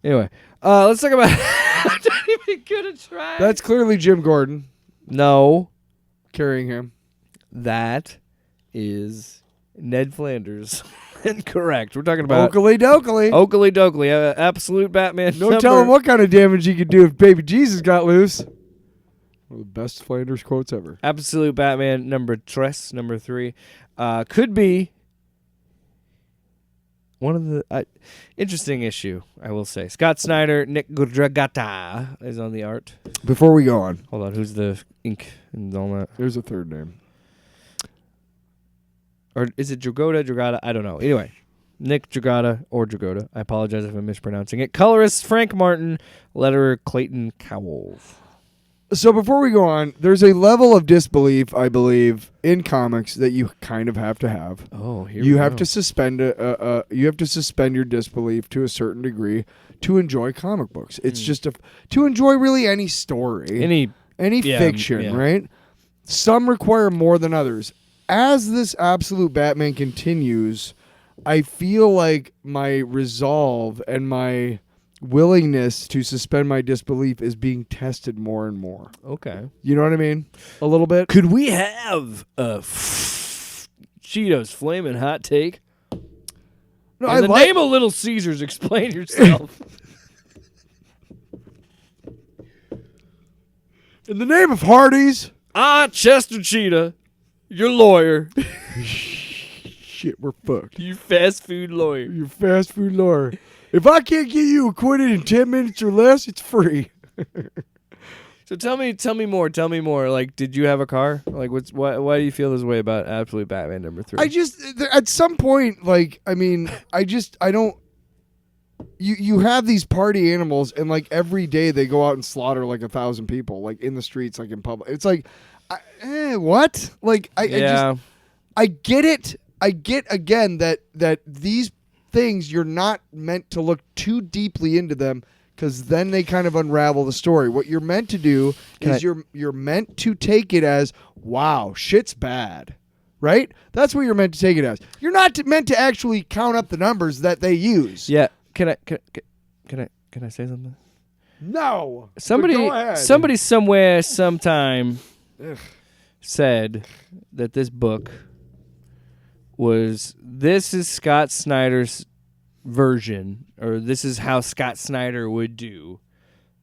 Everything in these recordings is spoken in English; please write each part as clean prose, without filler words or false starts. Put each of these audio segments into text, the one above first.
Anyway, let's talk about. I'm not even gonna try. That's clearly Jim Gordon no. carrying him. That is Ned Flanders. Incorrect. We're talking about Oakley Dokley. Oakley Dokley, absolute Batman. No telling what kind of damage he could do if Baby Jesus got loose. One of the best Flanders quotes ever. Absolute Batman number 3. Could be one of the interesting issue, I will say. Scott Snyder, Nick Dragata is on the art. Before we go on. Hold on, who's the ink and all that? There's a third name. Or is it Dragota? I don't know. Anyway, Nick Dragota or Dragota. I apologize if I'm mispronouncing it. Colorist Frank Martin. Letterer Clayton Cowles. So before we go on, there's a level of disbelief, I believe, in comics that you kind of have to have. Oh, here you we have go. to suspend you have to suspend your disbelief to a certain degree to enjoy comic books. It's just to enjoy really any story, any fiction, right? Some require more than others. As this absolute Batman continues, I feel like my resolve and my willingness to suspend my disbelief is being tested more and more. Okay. You know what I mean? A little bit. Could we have a Cheetos Flamin' Hot Take? No, In the name of Little Caesars, explain yourself. In the name of Hardee's. Chester Cheetah, your lawyer. Shit, we're fucked. You fast food lawyer. You're fast food lawyer. If I can't get you acquitted in 10 minutes or less, it's free. So tell me more. Tell me more. Like, did you have a car? Like, why do you feel this way about Absolute Batman number 3? I just, at some point, like, I mean, I don't. You have these party animals, and like every day they go out and slaughter like 1,000 people, like in the streets, like in public. It's like, what? Like, I get it. I get again that these things, you're not meant to look too deeply into them, because then they kind of unravel the story. What you're meant to do is you're meant to take it as, wow, shit's bad. Right? That's what you're meant to take it as. You're not meant to actually count up the numbers that they use. Yeah. Can I say something? No. Somebody somewhere sometime said that this book this is Scott Snyder's version, or this is how Scott Snyder would do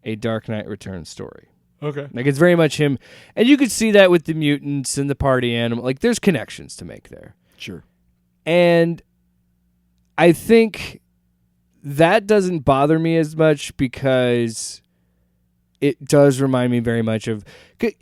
a Dark Knight Returns story. Okay. Like, it's very much him. And you could see that with the mutants and the party animal. Like, there's connections to make there. Sure. And I think that doesn't bother me as much, because it does remind me very much of...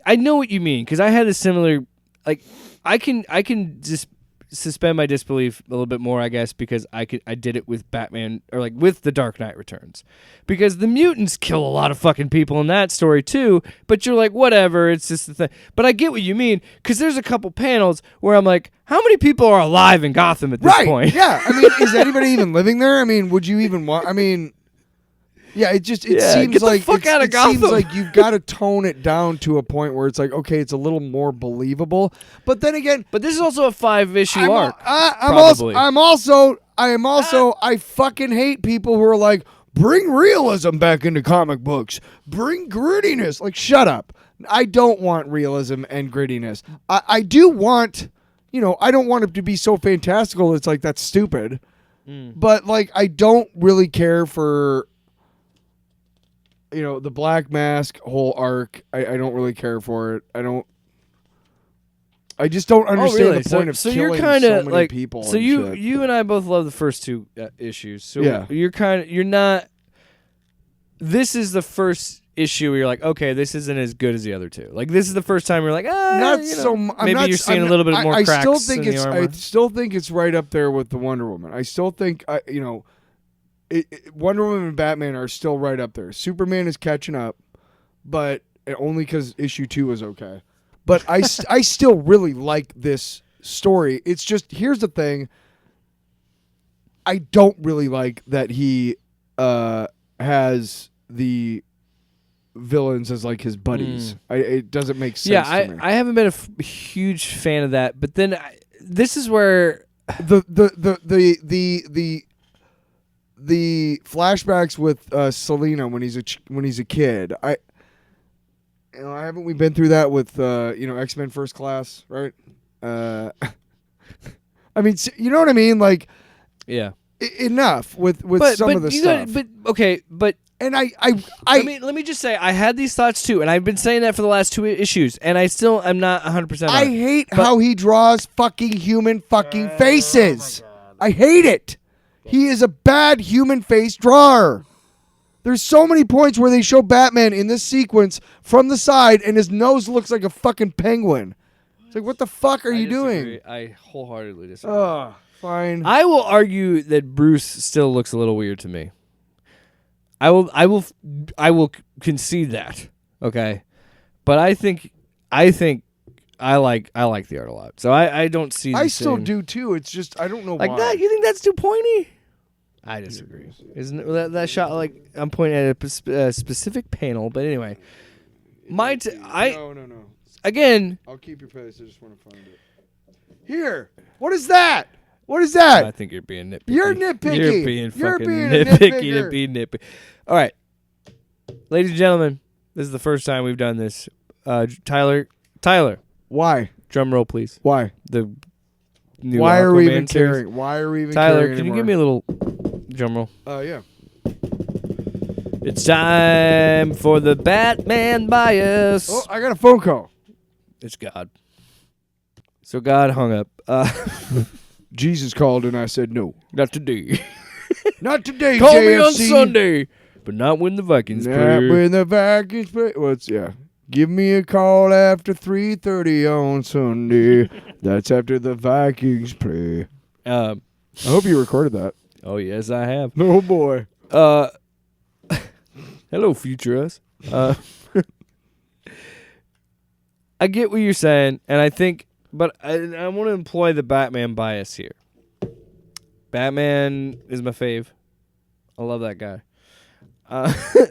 I know what you mean, because I had a similar... Like, I can just suspend my disbelief a little bit more, I guess, because I did it with Batman, or like with the Dark Knight Returns, because the mutants kill a lot of fucking people in that story too, but you're like, whatever, it's just the thing. But I get what you mean, because there's a couple panels where I'm like, how many people are alive in Gotham at this point? Yeah. I mean, is anybody even living there? I mean, would you even want... I mean... Yeah, it seems get like the fuck out of Gotham. Seems like you've got to tone it down to a point where it's like, okay, it's a little more believable. But then again, but this is also a 5-issue arc. I fucking hate people who are like, bring realism back into comic books. Bring grittiness. Like, shut up. I don't want realism and grittiness. I do want, I don't want it to be so fantastical. It's like, that's stupid. But like, I don't really care for... the Black Mask whole arc. I don't really care for it. I just don't understand the point of killing so many people. So you and I both love the first two issues. So you're not. This is the first issue where you're like, okay, this isn't as good as the other two. Like, this is the first time you're like, maybe you're seeing a little bit more cracks in the armor. I still think it's right up there with the Wonder Woman. I still think Wonder Woman and Batman are still right up there. Superman is catching up, but only because issue 2 was okay. But I still really like this story. It's just, here's the thing. I don't really like that he has the villains as like his buddies. It doesn't make sense to me. I haven't been a huge fan of that. But then this is where the the flashbacks with Selena when he's a kid. Haven't we been through that with X-Men First Class, right? I mean, you know what I mean? Like, yeah. Enough with some of the stuff. And let me just say, I had these thoughts too, and I've been saying that for the last 2 issues, and I'm not 100%. I hate how he draws fucking human fucking faces. I hate it. He is a bad human face drawer. There's so many points where they show Batman in this sequence from the side, and his nose looks like a fucking penguin. It's like, what the fuck are you doing? I wholeheartedly disagree. Fine. I will argue that Bruce still looks a little weird to me. I will concede that. Okay, but I think I like the art a lot. So I don't see. I still do too. It's just I don't know like why. that. You think that's too pointy? I disagree. Isn't it, that shot like I'm pointing at a specific panel? But anyway, No. Again, I'll keep your face. I just want to find it. Here. What is that? What is that? I think you're being nitpicky. You're nitpicky. You're being You're fucking being a nitpicky nitpicker. to be nitpicky. All right, ladies and gentlemen, this is the first time we've done this. Tyler, Why? drum roll, please. Why? The new Why are we Aquaman even series. caring? Why are we even Tyler, caring can you anymore? give me a little drum roll? Yeah. It's time for the Batman bias. Oh, I got a phone call. It's God. So God hung up. Jesus called and I said no. Not today. Not today, Call JFC. me on Sunday, but not when the Vikings Not play. when the Vikings play. Give me a call after 3:30 on Sunday. That's after the Vikings play. I hope you recorded that. Oh yes, I have. Oh boy. Hello, future us. I get what you're saying, and I think, but I want to employ the Batman bias here. Batman is my fave. I love that guy.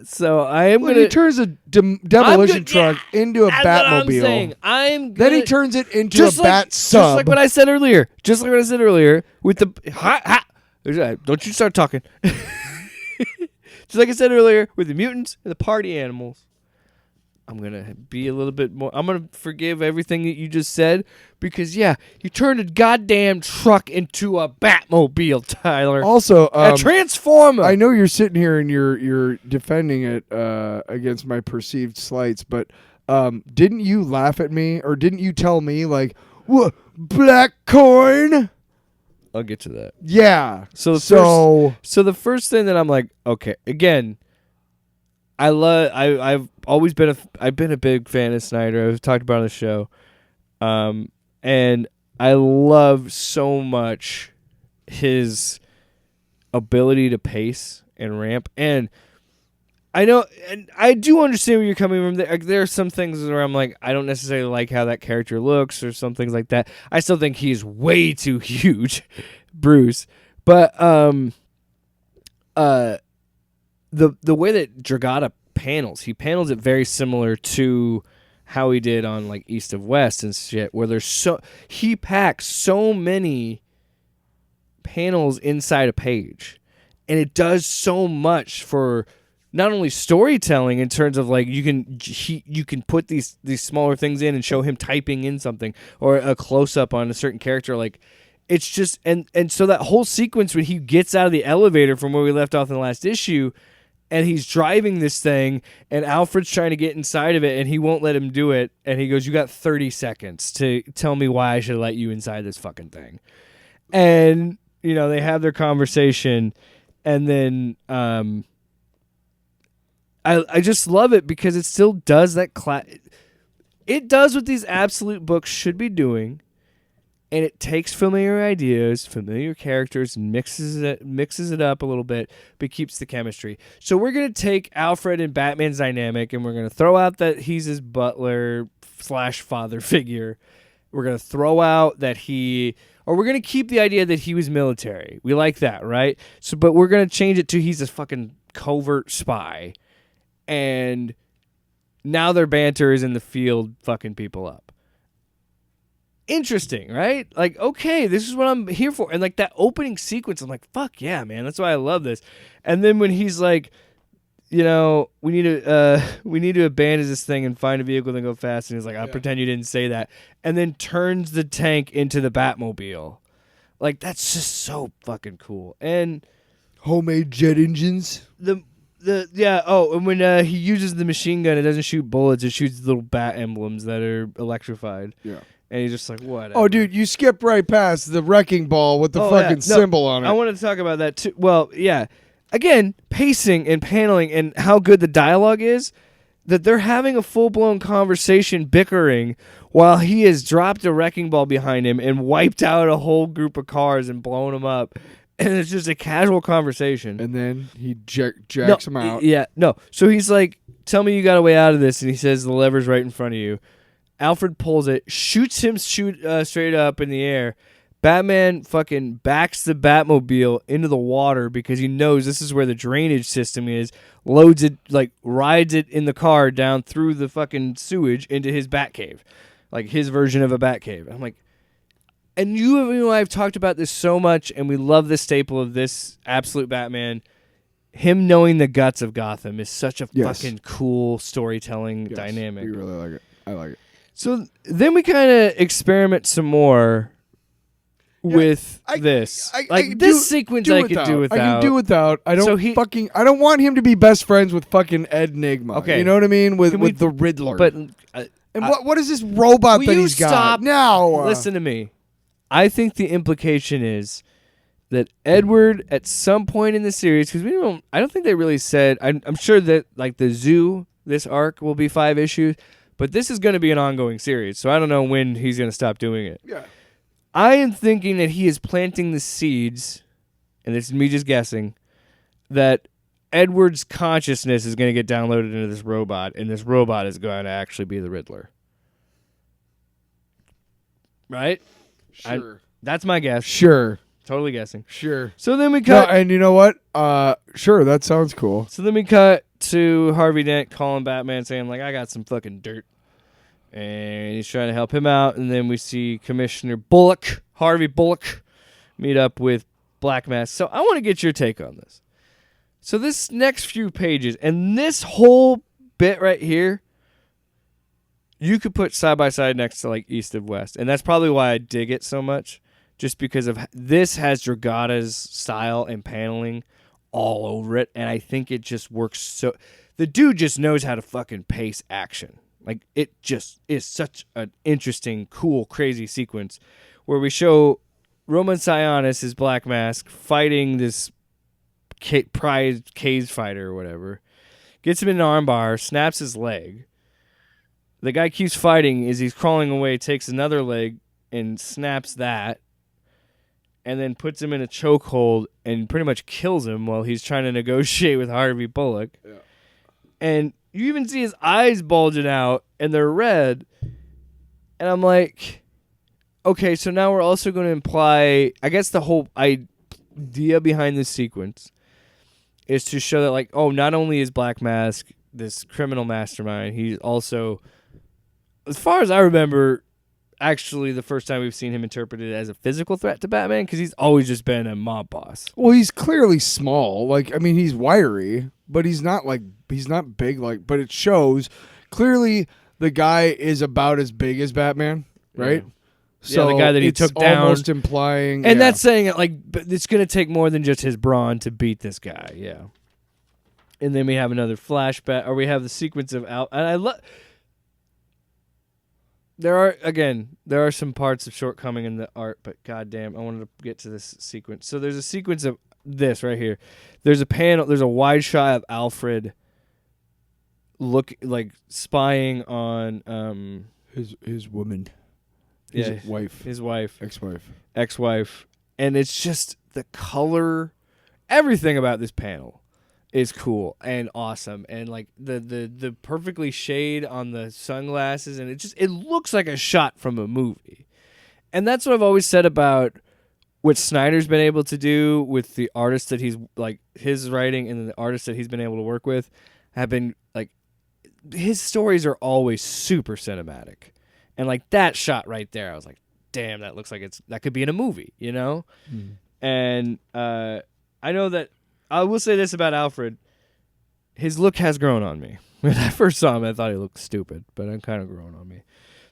So I am When gonna. he turns a demolition truck into a That's what I'm Batmobile. saying. Then he turns it into a bat sub. Just like what I said earlier. With the don't you start talking. Just like I said earlier, with the mutants and the party animals, I'm going to be a little bit more. I'm going to forgive everything that you just said because, yeah, you turned a goddamn truck into a Batmobile, Tyler. Also, a Transformer. I know you're sitting here and you're defending it against my perceived slights, but didn't you laugh at me or didn't you tell me like, "What, black coin?" I'll get to that. Yeah. So the first thing that I'm like, okay, again, I've always been I've been a big fan of Snyder. I've talked about it on the show. And I love so much his ability to pace and ramp. And I know, and I do understand where you're coming from. There are some things where I'm like, I don't necessarily like how that character looks or some things like that. I still think he's way too huge, Bruce. But the way that Dragata panels, he panels it very similar to how he did on like East of West and shit, where he packs so many panels inside a page, and it does so much for not only storytelling in terms of like you can put these smaller things in and show him typing in something or a close up on a certain character. Like it's just and so that whole sequence when he gets out of the elevator from where we left off in the last issue, and he's driving this thing, and Alfred's trying to get inside of it, and he won't let him do it. And he goes, "You got 30 seconds to tell me why I should let you inside this fucking thing." And they have their conversation, and then I just love it because it still does that. It does what these absolute books should be doing, and it takes familiar ideas, familiar characters, and mixes it up a little bit, but keeps the chemistry. So we're gonna take Alfred and Batman's dynamic, and we're gonna throw out that he's his butler / father figure. We're gonna throw out that we're gonna keep the idea that he was military. We like that, right? So, but we're gonna change it to he's a fucking covert spy. And now their banter is in the field fucking people up. interesting, right? Like, okay, this is what I'm here for. And like that opening sequence, I'm like, fuck yeah, man, that's why I love this. And then when he's like, we need to abandon this thing and find a vehicle and go fast, and he's like, I'll pretend you didn't say that, and then turns the tank into the Batmobile. Like, that's just so fucking cool. And homemade jet engines. and when he uses the machine gun, it doesn't shoot bullets, it shoots little bat emblems that are electrified. Yeah. And he's just like, whatever. Oh, dude, you skipped right past the wrecking ball with the fucking symbol on it. I want to talk about that too. Well, yeah. Again, pacing and paneling and how good the dialogue is, that they're having a full-blown conversation bickering while he has dropped a wrecking ball behind him and wiped out a whole group of cars and blown them up. And it's just a casual conversation. And then he jacks him out. Yeah, no. So he's like, tell me you got a way out of this. And he says the lever's right in front of you. Alfred pulls it, shoots him straight up in the air. Batman fucking backs the Batmobile into the water because he knows this is where the drainage system is, loads it, like rides it in the car down through the fucking sewage into his Batcave, like his version of a Batcave. I'm like, and you and I have talked about this so much, and we love the staple of this absolute Batman. Him knowing the guts of Gotham is such a fucking cool storytelling dynamic. You really like it. I like it. So then we kind of experiment some more with this. This sequence I could do without. I can do without. I don't I don't want him to be best friends with fucking Ed Nigma. Okay. You know what I mean? With the Riddler. But and what is this robot that he's got? Stop now. Listen to me. I think the implication is that Edward, at some point in the series, because I don't think they really said. I'm sure that like the Zoo, this arc will be 5 issues, but this is going to be an ongoing series. So I don't know when he's going to stop doing it. Yeah. I am thinking that he is planting the seeds, and this is me just guessing, that Edward's consciousness is going to get downloaded into this robot, and this robot is going to actually be the Riddler. Right? Sure. That's my guess. Sure. Totally guessing. Sure. So then we cut. No, and you know what? Sure, that sounds cool. So then we cut to Harvey Dent calling Batman, saying, like, I got some fucking dirt. And he's trying to help him out. And then we see Commissioner Bullock, Harvey Bullock, meet up with Black Mask. So I want to get your take on this. So this next few pages and this whole bit right here, you could put side by side next to like East of West. And that's probably why I dig it so much. Just because of this has Dragata's style and paneling all over it. And I think it just works so... The dude just knows how to fucking pace action. Like, it just is such an interesting, cool, crazy sequence where we show Roman Sionis, his Black Mask, fighting this prize cage fighter or whatever. Gets him in an armbar, snaps his leg. The guy keeps fighting as he's crawling away, takes another leg and snaps that. And then puts him in a chokehold and pretty much kills him while he's trying to negotiate with Harvey Bullock. Yeah. And you even see his eyes bulging out, and they're red. And I'm like, okay, so now we're also going to imply, I guess the whole idea behind this sequence is to show that, like, oh, not only is Black Mask this criminal mastermind, he's also, as far as I remember, actually the first time we've seen him interpreted as a physical threat to Batman, because he's always just been a mob boss. Well, he's clearly small. Like, I mean, he's wiry, but he's not big. Like, but it shows clearly the guy is about as big as Batman, right? Yeah. So the guy that he took down, almost implying, and that's saying it like, but it's going to take more than just his brawn to beat this guy. Yeah. And then we have another flashback, or we have the sequence of and I love. There are some parts of shortcoming in the art, but goddamn, I wanted to get to this sequence. So there's a sequence of this right here. There's a wide shot of Alfred spying on his woman. His wife. Ex-wife. And it's just the color, everything about this panel is cool and awesome, and like the perfectly shade on the sunglasses, and it looks like a shot from a movie. And that's what I've always said about what Snyder's been able to do with the artists that he's like his writing, and the artists that he's been able to work with have been like, his stories are always super cinematic. And like that shot right there, I was like, damn, that looks like that could be in a movie, you know? And I know that I will say this about Alfred. His look has grown on me. When I first saw him, I thought he looked stupid, but I'm kind of grown on me.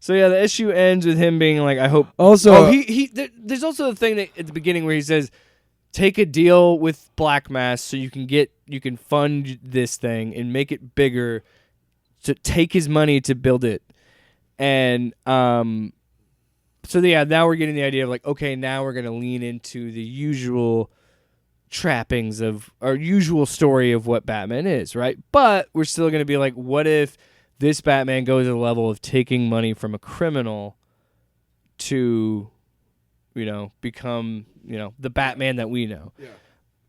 So yeah, the issue ends with him being like, I hope. Also, there's also the thing that at the beginning where he says, take a deal with Black Mass so you can fund this thing and make it bigger, to take his money to build it. And so yeah, now we're getting the idea of like, okay, now we're gonna lean into the usual trappings of our usual story of what Batman is, right? But we're still gonna be like, what if this Batman goes to the level of taking money from a criminal to, become, the Batman that we know. Yeah.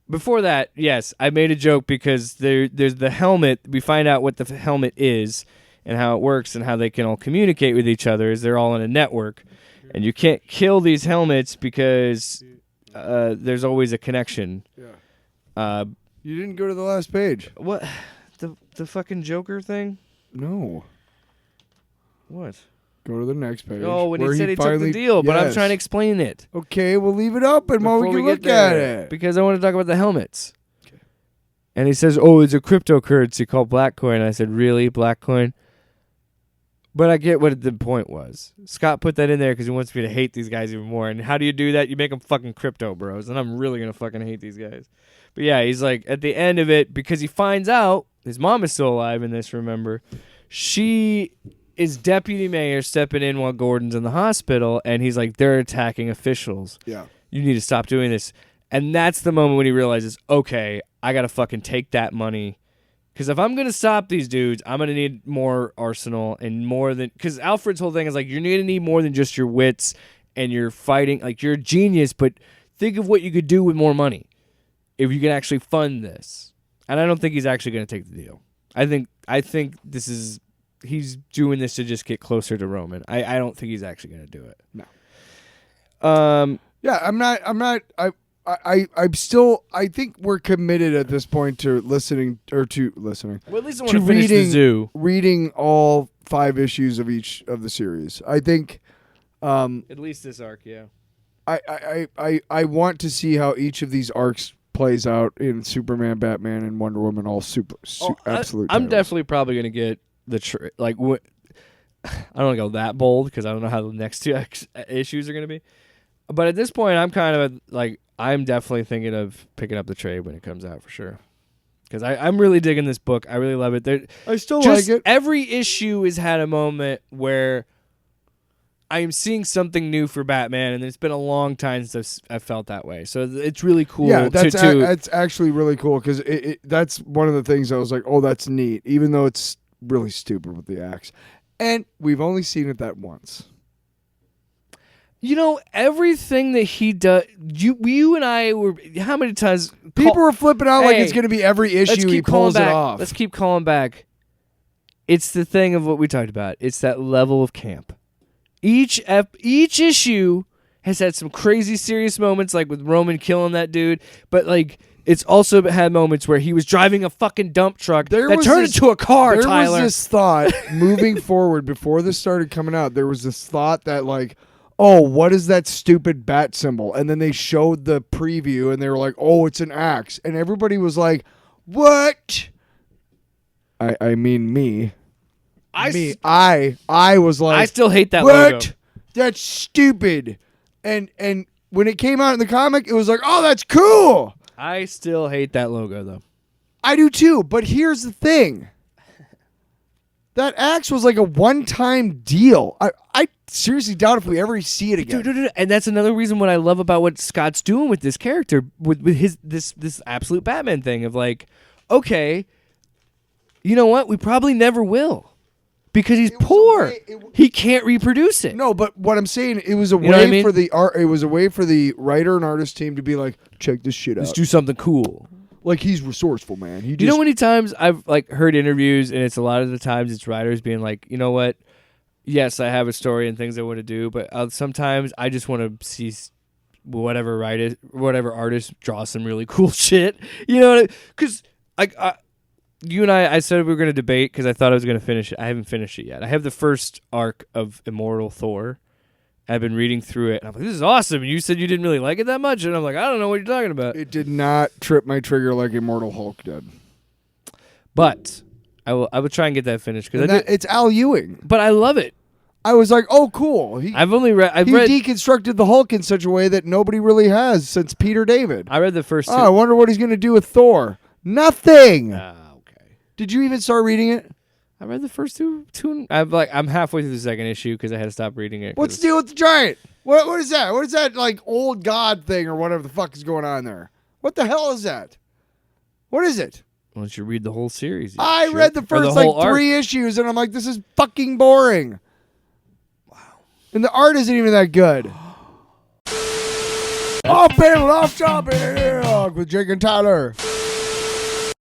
Before that, yes, I made a joke because there's the helmet. We find out what the helmet is and how it works and how they can all communicate with each other, as they're all in a network. And you can't kill these helmets because there's always a connection. Yeah. You didn't go to the last page. What? The fucking Joker thing? No. What? Go to the next page. Oh, when he said he took the deal, but I'm trying to explain it. Okay, we'll leave it open while we can look at it. Because I want to talk about the helmets. Okay. And he says, oh, it's a cryptocurrency called Blackcoin. I said, really? Blackcoin? But I get what the point was. Scott put that in there because he wants me to hate these guys even more. And how do you do that? You make them fucking crypto bros. And I'm really going to fucking hate these guys. But yeah, he's like, at the end of it, because he finds out his mom is still alive in this, remember. She is deputy mayor stepping in while Gordon's in the hospital. And he's like, they're attacking officials. Yeah. You need to stop doing this. And that's the moment when he realizes, okay, I got to fucking take that money. Because if I'm going to stop these dudes, I'm going to need more arsenal and more than... Because Alfred's whole thing is like, you're going to need more than just your wits and your fighting. Like, you're a genius, but think of what you could do with more money if you can actually fund this. And I don't think he's actually going to take the deal. I think this is... He's doing this to just get closer to Roman. I don't think he's actually going to do it. No. Yeah, I'm still. I think we're committed at this point to listening. Well, at least I want to finish the Zoo. Reading all 5 issues of each of the series. I think. At least this arc, yeah. I want to see how each of these arcs plays out in Superman, Batman, and Wonder Woman. All absolute. I'm definitely probably going to get the I don't want to go that bold because I don't know how the next 2 issues are going to be. But at this point, I'm kind of like, I'm definitely thinking of picking up the trade when it comes out for sure. Because I'm really digging this book. I really love it. I still like it. Every issue has had a moment where I am seeing something new for Batman, and it's been a long time since I've felt that way. So it's really cool. Yeah, that's actually really cool because that's one of the things I was like, oh, that's neat, even though it's really stupid with the axe. And we've only seen it that once. Everything that he does, you and I were, how many times? People were flipping out like it's going to be every issue he pulls it off. Let's keep calling back. It's the thing of what we talked about. It's that level of camp. Each issue has had some crazy serious moments, like with Roman killing that dude, but like it's also had moments where he was driving a fucking dump truck that turned into a car, Tyler. There was this thought, moving forward, before this started coming out, there was this thought that like, oh, what is that stupid bat symbol? And then they showed the preview, and they were like, oh, it's an axe. And everybody was like, what? I mean me. I was like, I still hate that what? logo. That's stupid. And when it came out in the comic, it was like, oh, that's cool. I still hate that logo, though. I do too, but here's the thing. That axe was like a one-time deal. I seriously doubt if we ever see it again. Dude. And that's another reason what I love about what Scott's doing with this character, with his this absolute Batman thing of like, okay, you know what? We probably never will because he's poor. He can't reproduce it. No, but what I'm saying, it was a way for the art. It was a way for the writer and artist team to be like, check this shit out. Let's do something cool. Like, he's resourceful, man. You know how many times I've like heard interviews, and it's a lot of the times it's writers being like, you know what? Yes, I have a story and things I want to do, but sometimes I just want to see whatever artist draw some really cool shit. You know, because you and I said we were going to debate because I thought I was going to finish it. I haven't finished it yet. I have the first arc of Immortal Thor, I've been reading through it, and I'm like, this is awesome. And you said you didn't really like it that much, and I'm like, I don't know what you're talking about. It did not trip my trigger like Immortal Hulk did. But I will try and get that finished because It's Al Ewing. But I love it. I was like, oh, cool. I've read deconstructed the Hulk in such a way that nobody really has since Peter David. I read the first two. Oh, I wonder what he's going to do with Thor. Nothing. Okay. Did you even start reading it? I read the first two. I'm halfway through the second issue because I had to stop reading it. What's the deal with the giant? What is that? What is that like old god thing or whatever the fuck is going on there? What the hell is that? What is it? Why don't you read the whole series? I read the first three issues and I'm like, this is fucking boring. Wow. And the art isn't even that good. Off panel, off topic with Jake and Tyler.